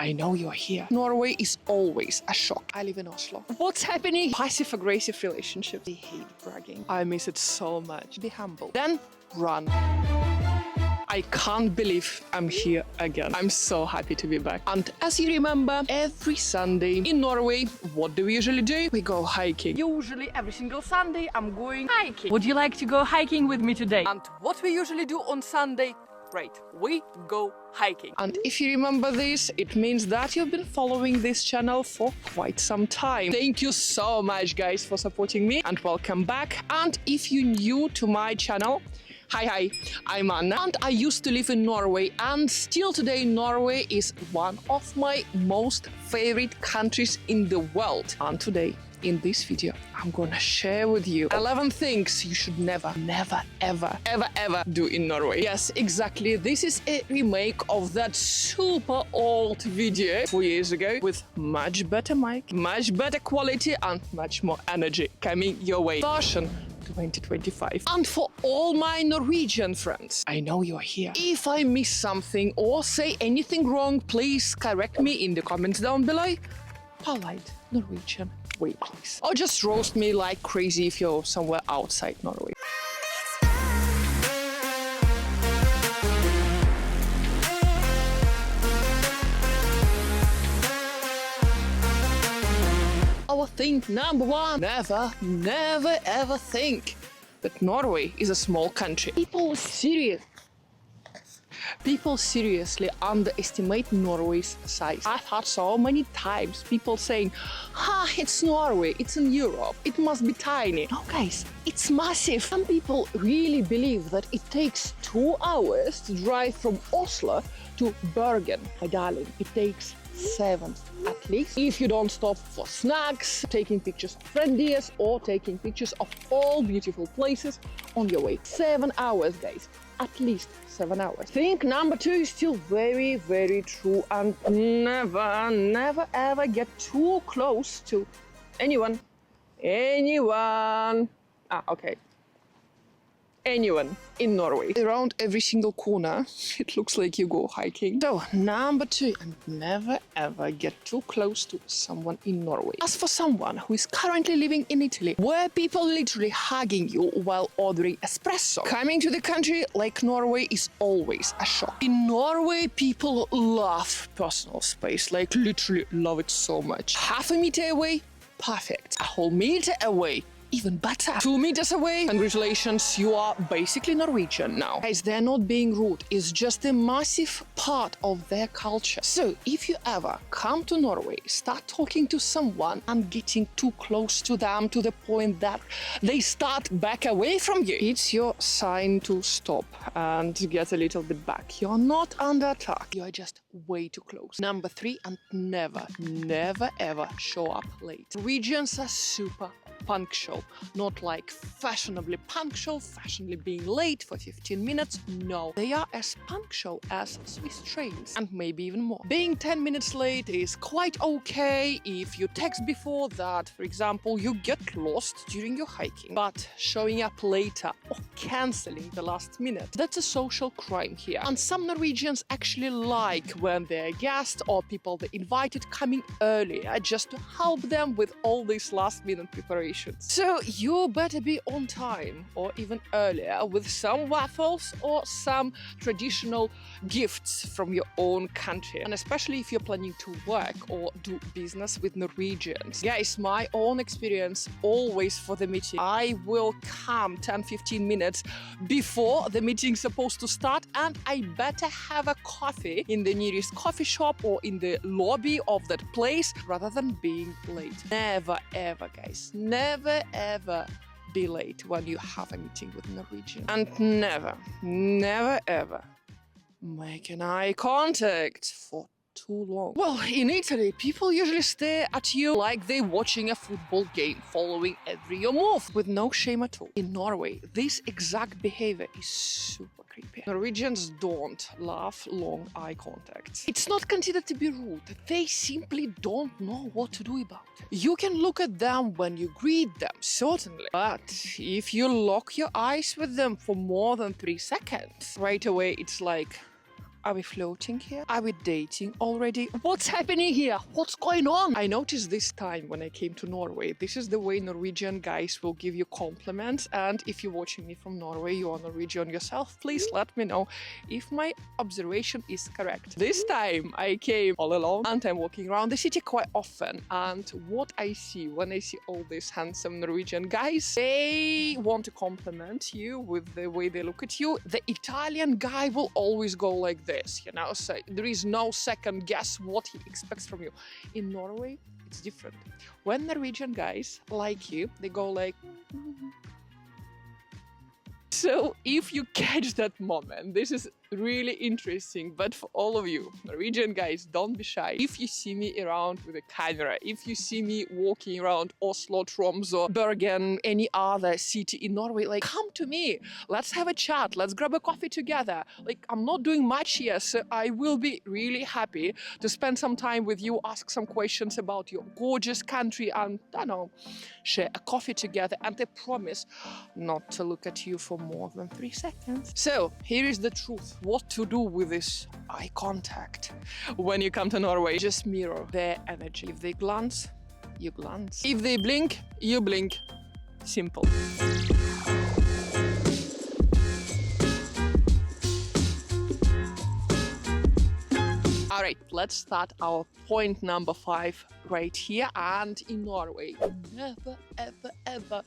I know you're here. Norway is always a shock. I live in Oslo. What's happening? Passive-aggressive relationship. I hate bragging. I miss it so much. Be humble. Then run. I can't believe I'm here again. I'm so happy to be back. And as you remember, every Sunday in Norway, what do we usually do? We go hiking. Usually every single Sunday I'm going hiking. Would you like to go hiking with me today? And what we usually do on Sunday? Right, we go hiking. And if you remember this, it means that you've been following this channel for quite some time. Thank you so much, guys, for supporting me and welcome back. And if you're new to my channel, hi, I'm Anna and I used to live in Norway, and still today Norway is one of my most favorite countries in the world. And today in this video I'm gonna share with you 11 things you should never ever do in Norway. Yes, exactly, this is a remake of that super old video 4 years ago with much better mic, much better quality and much more energy coming your way. Version 2025. And for all my Norwegian friends, I know you're here. If I miss something or say anything wrong, please correct me in the comments down below. Polite Norwegian way, please. Or just roast me like crazy if you're somewhere outside Norway. Our thing number one, never ever think that Norway is a small country. People seriously underestimate Norway's size. I've heard so many times people saying, it's Norway, it's in Europe, it must be tiny. No, guys, it's massive. Some people really believe that it takes 2 hours to drive from Oslo to Bergen. My darling, it takes 7 at least, if you don't stop for snacks, taking pictures of reindeers, or taking pictures of all beautiful places on your way. 7 hours, guys. At least 7 hours. Think number 2 is still very true, and never ever get too close to anyone. Anyone in Norway. Around every single corner, it looks like you go hiking. So, number 2, and never ever get too close to someone in Norway. As for someone who is currently living in Italy, where people literally hugging you while ordering espresso, coming to the country like Norway is always a shock. In Norway, people love personal space, like literally love it so much. Half a meter away, perfect. A whole meter away, even better. 2 meters away, congratulations, you are basically Norwegian now. Guys, they're not being rude, it's just a massive part of their culture. So if you ever come to Norway, start talking to someone and getting too close to them to the point that they start back away from you, it's your sign to stop and get a little bit back. You're not under attack, you're just way too close. Number 3, and never ever show up late. Norwegians are super punctual, not like fashionably punctual, fashionably being late for 15 minutes. No, they are as punctual as Swiss trains, and maybe even more. Being 10 minutes late is quite okay if you text before that, for example, you get lost during your hiking. But showing up later or cancelling the last minute, that's a social crime here. And some Norwegians actually like when their guests or people they invited coming earlier just to help them with all this last minute preparation. So you better be on time or even earlier with some waffles or some traditional gifts from your own country, and especially if you're planning to work or do business with Norwegians. Guys, my own experience, always for the meeting, I will come 10-15 minutes before the meeting's supposed to start, and I better have a coffee in the nearest coffee shop or in the lobby of that place rather than being late. Never ever, guys, never ever be late when you have a meeting with Norwegian. And never ever make an eye contact for too long. Well, in Italy, people usually stare at you like they're watching a football game, following every your move with no shame at all. In Norway, this exact behavior is super creepy. Norwegians don't love long eye contact. It's not considered to be rude, they simply don't know what to do about it. You can look at them when you greet them, certainly, but if you lock your eyes with them for more than 3 seconds, right away it's like, Are we floating here? Are we dating already? What's happening here? What's going on? I noticed this time when I came to Norway, this is the way Norwegian guys will give you compliments. And if you're watching me from Norway, you are Norwegian yourself, please let me know if my observation is correct. This time I came all alone and I'm walking around the city quite often. And what I see when I see all these handsome Norwegian guys, they want to compliment you with the way they look at you. The Italian guy will always go like this, you know, so there is no second guess what he expects from you. In Norway, it's different. When Norwegian guys like you, they go like... So if you catch that moment, this is really interesting, but for all of you Norwegian guys, don't be shy. If you see me around with a camera, if you see me walking around Oslo, Tromsø, Bergen, any other city in Norway, like, come to me, let's have a chat, let's grab a coffee together. Like, I'm not doing much here, so I will be really happy to spend some time with you, ask some questions about your gorgeous country, and I don't know, share a coffee together. And I promise not to look at you for more than 3 seconds. So here is the truth. What to do with this eye contact when you come to Norway? Just mirror their energy. If they glance, you glance. If they blink, you blink. Simple. All right, let's start our point number 5 right here. And in Norway, never, ever, ever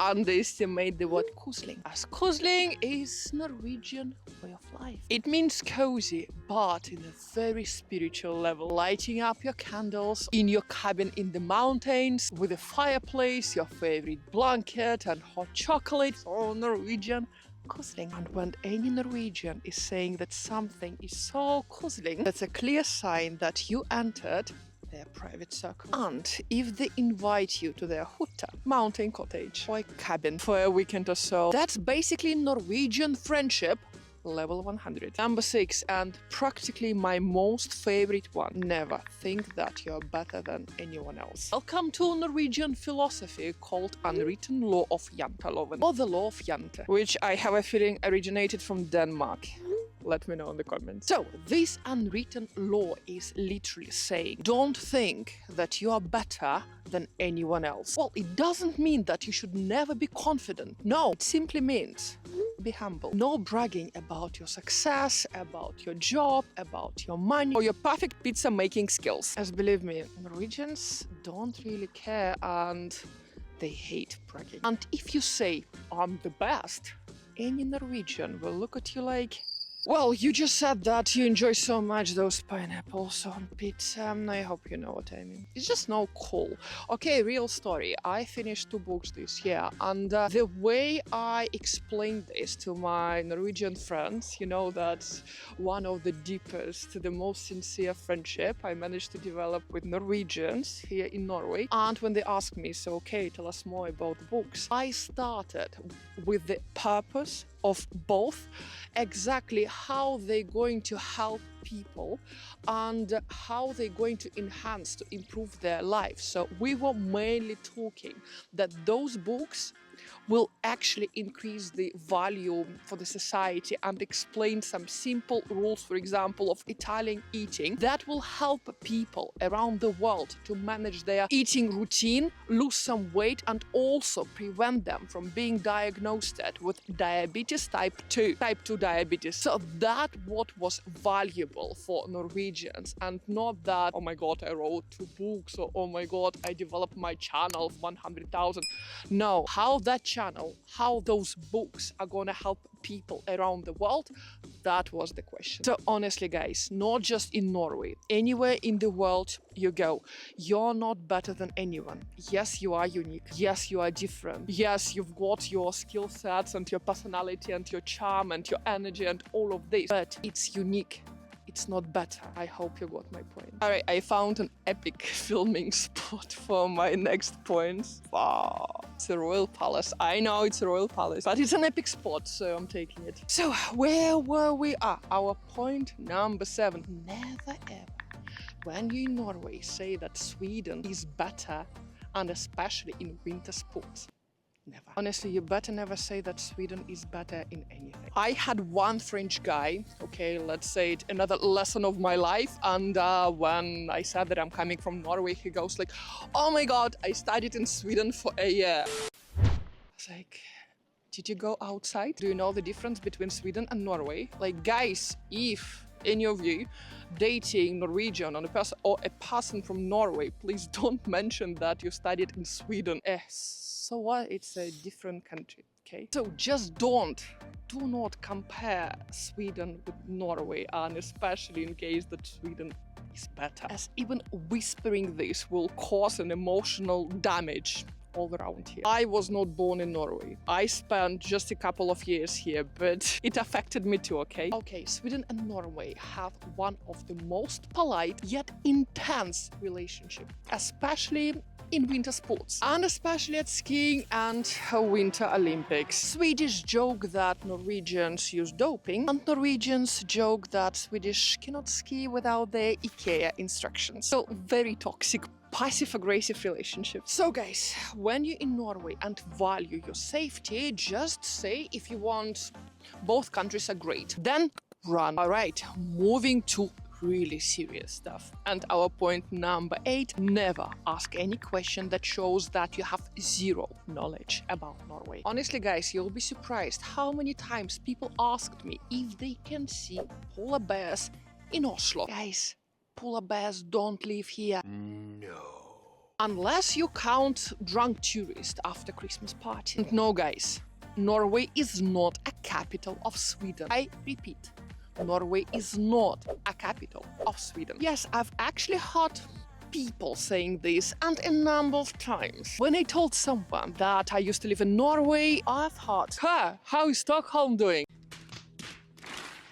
underestimate the word Koslig, as Koslig is Norwegian way of life. It means cozy, but in a very spiritual level. Lighting up your candles in your cabin in the mountains with a fireplace, your favorite blanket and hot chocolate. So Norwegian Koslig. And when any Norwegian is saying that something is so Koslig, that's a clear sign that you entered their private circle. And if they invite you to their hutta, mountain cottage, or a cabin for a weekend or so, that's basically Norwegian friendship level 100. Number 6, and practically my most favorite one, never think that you're better than anyone else. Welcome to Norwegian philosophy called unwritten law of janteloven, or the law of Jante, which I have a feeling originated from Denmark. Let me know in the comments. So, this unwritten law is literally saying, don't think that you are better than anyone else. Well, it doesn't mean that you should never be confident. No, it simply means be humble. No bragging about your success, about your job, about your money, or your perfect pizza making skills. As believe me, Norwegians don't really care and they hate bragging. And if you say, I'm the best, any Norwegian will look at you like, well, you just said that you enjoy so much those pineapples on pizza. I hope you know what I mean. It's just no cool. Okay, real story. I finished 2 books this year, and the way I explained this to my Norwegian friends, you know, that's one of the deepest, the most sincere friendship I managed to develop with Norwegians here in Norway. And when they asked me, so okay, tell us more about the books, I started with the purpose of both, exactly how they're going to help people and how they're going to enhance, to improve their life. So we were mainly talking that those books will actually increase the value for the society and explain some simple rules, for example, of Italian eating that will help people around the world to manage their eating routine, lose some weight, and also prevent them from being diagnosed with diabetes type 2 diabetes. So that what was valuable for Norwegians, and not that, oh my god, I wrote 2 books, or oh my god, I developed my channel of 100,000. No, how that channel, how those books are gonna help people around the world, that was the question. So honestly guys, not just in Norway, anywhere in the world you go, you're not better than anyone. Yes, you are unique. Yes, you are different. Yes, you've got your skill sets and your personality and your charm and your energy and all of this, but it's unique. It's not better. I hope you got my point. All right, I found an epic filming spot for my next points. Wow, it's a royal palace. I know it's a royal palace, but it's an epic spot, so I'm taking it. So where were we? Our point number 7. Never ever, when you in Norway say that Sweden is better, and especially in winter sports, Never. Honestly, you better never say that Sweden is better in anything. I had one French guy, okay, let's say it, another lesson of my life, and when I said that I'm coming from Norway, he goes like, oh my god, I studied in Sweden for a year. I was like, did you go outside? Do you know the difference between Sweden and Norway? Like, guys, if any of you dating Norwegian or a person from Norway, please don't mention that you studied in Sweden. So what? It's a different country, okay? So just do not compare Sweden with Norway, and especially in case that Sweden is better, as even whispering this will cause an emotional damage all around here. I was not born in Norway. I spent just a couple of years here, but it affected me too, okay? Okay, Sweden and Norway have one of the most polite yet intense relationship, especially in winter sports, and especially at skiing and Winter Olympics. Swedish joke that Norwegians use doping, and Norwegians joke that Swedish cannot ski without their IKEA instructions. So very toxic, passive-aggressive relationship. So guys, when you're in Norway and value your safety, just say if you want both countries are great, then run. All right, moving to really serious stuff. And our point number 8, never ask any question that shows that you have zero knowledge about Norway. Honestly, guys, you'll be surprised how many times people asked me if they can see polar bears in Oslo. Guys, polar bears don't live here. No. Unless you count drunk tourists after Christmas party. And no, guys, Norway is not a capital of Sweden. I repeat, Norway is not a capital of Sweden. Yes, I've actually heard people saying this, and a number of times. When I told someone that I used to live in Norway, I've heard, how is Stockholm doing?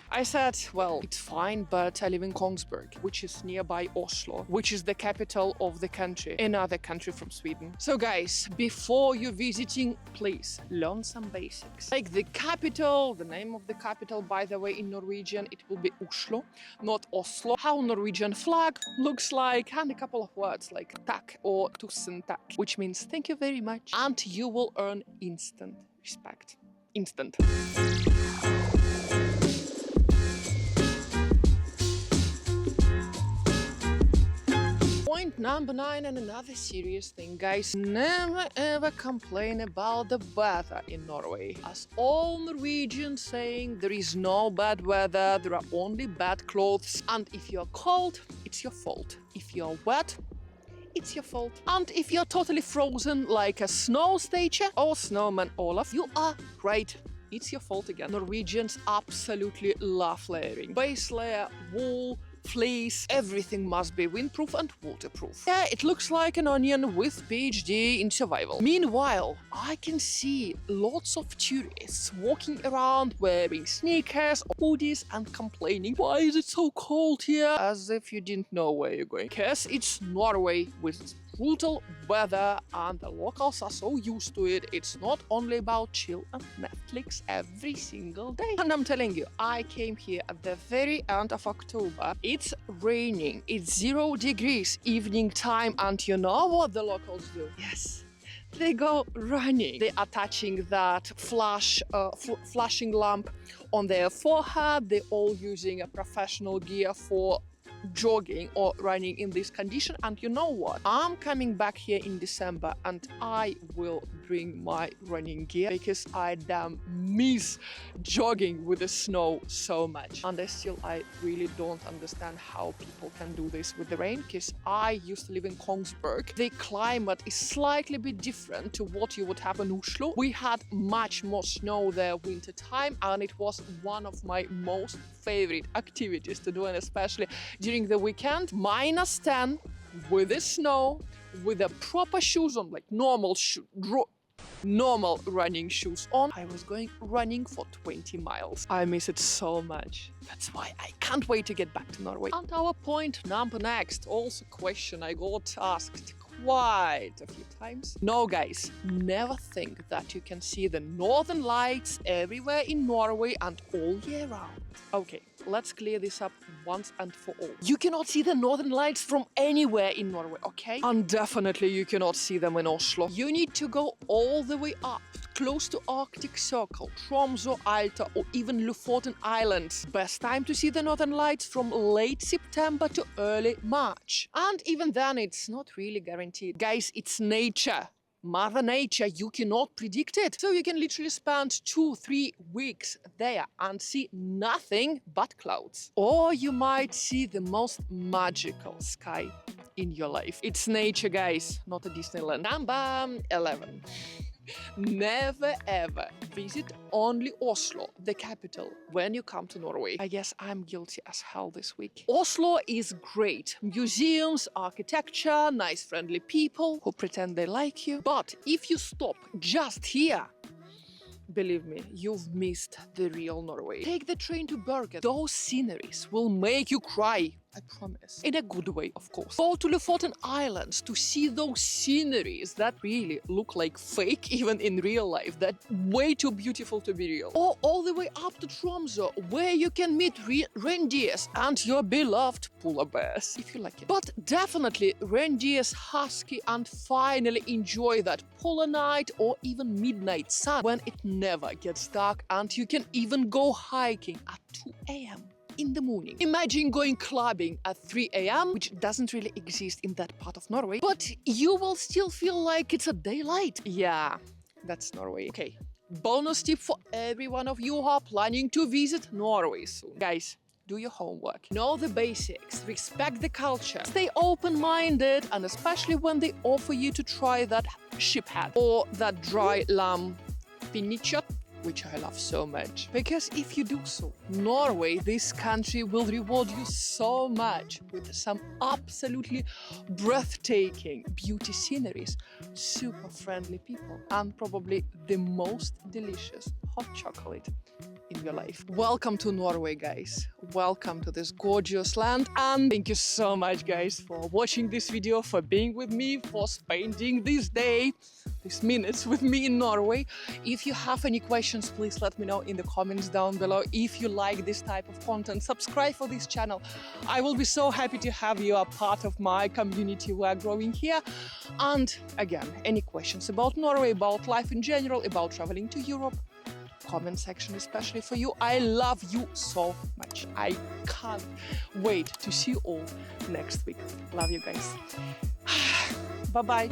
I said, well, it's fine, but I live in Kongsberg, which is nearby Oslo, which is the capital of the country, another country from Sweden. So guys, before you're visiting, please learn some basics. Like the capital, the name of the capital, by the way, in Norwegian, it will be Oslo, not Oslo. How Norwegian flag looks like, and a couple of words like takk or tusen takk, which means thank you very much, and you will earn instant respect. Instant. Point number 9, and another serious thing, guys. Never ever complain about the weather in Norway. As all Norwegians saying, there is no bad weather, there are only bad clothes. And if you're cold, it's your fault. If you're wet, it's your fault. And if you're totally frozen like a snow stager or snowman Olaf, you are right. It's your fault again. Norwegians absolutely love layering. Base layer, wool, fleece, everything must be windproof and waterproof. Yeah, it looks like an onion with PhD in survival. Meanwhile, I can see lots of tourists walking around wearing sneakers or hoodies and complaining, why is it so cold here? As if you didn't know where you're going. Because it's Norway with brutal weather and the locals are so used to it. It's not only about chill and Netflix every single day. And I'm telling you, I came here at the very end of October. It's raining, it's 0 degrees evening time, and you know what the locals do? Yes, they go running. They are touching that flashing lamp on their forehead. They're all using a professional gear for jogging or running in this condition. And you know what? I'm coming back here in December and I will bring my running gear because I damn miss jogging with the snow so much. And I really don't understand how people can do this with the rain, because I used to live in Kongsberg. The climate is slightly bit different to what you would have in Oslo. We had much more snow there winter time, and it was one of my most favorite activities to do, and especially during the weekend. -10 with the snow, with the proper shoes on, like normal running shoes on. I was going running for 20 miles. I miss it so much. That's why I can't wait to get back to Norway. And our point number next, also question I got asked quite a few times. No, guys, never think that you can see the northern lights everywhere in Norway and all year round. Okay, let's clear this up once and for all. You cannot see the northern lights from anywhere in Norway, okay? And definitely you cannot see them in Oslo. You need to go all the way up, close to Arctic Circle, Tromsø, Alta, or even Lofoten Islands. Best time to see the northern lights from late September to early March. And even then, it's not really guaranteed. Guys, it's nature. Mother Nature, you cannot predict it. So you can literally spend 2-3 weeks there and see nothing but clouds. Or you might see the most magical sky in your life. It's nature, guys, not a Disneyland. Number 11. Never ever visit only Oslo, the capital, when you come to Norway. I guess I'm guilty as hell this week. Oslo is great. Museums, architecture, nice friendly people who pretend they like you. But if you stop just here, believe me, you've missed the real Norway. Take the train to Bergen. Those sceneries will make you cry, I promise. In a good way, of course. Go to Lofoten Islands to see those sceneries that really look like fake, even in real life. That way too beautiful to be real. Or all the way up to Tromsø, where you can meet reindeers and your beloved polar bears, if you like it. But definitely reindeers, husky, and finally enjoy that polar night or even midnight sun when it never gets dark and you can even go hiking at 2 a.m. in the morning. Imagine going clubbing at 3 a.m., which doesn't really exist in that part of Norway, but you will still feel like it's a daylight. Yeah, that's Norway. Okay, bonus tip for every one of you who are planning to visit Norway soon. Guys, do your homework. Know the basics, respect the culture, stay open-minded, and especially when they offer you to try that sheep head or that dry lamb pinnekjøtt, which I love so much. Because if you do so, Norway, this country, will reward you so much with some absolutely breathtaking beauty sceneries, super friendly people, and probably the most delicious hot chocolate in your life. Welcome to Norway, guys. Welcome to this gorgeous land, and thank you so much, guys, for watching this video, for being with me, for spending this day, these minutes with me in Norway. If you have any questions, please let me know in the comments down below. If you like this type of content, subscribe for this channel. I will be so happy to have you a part of my community. We are growing here. And again, any questions about Norway, about life in general, about traveling to Europe, comment section especially for you. I love you so much. I can't wait to see you all next week. Love you guys. Bye-bye.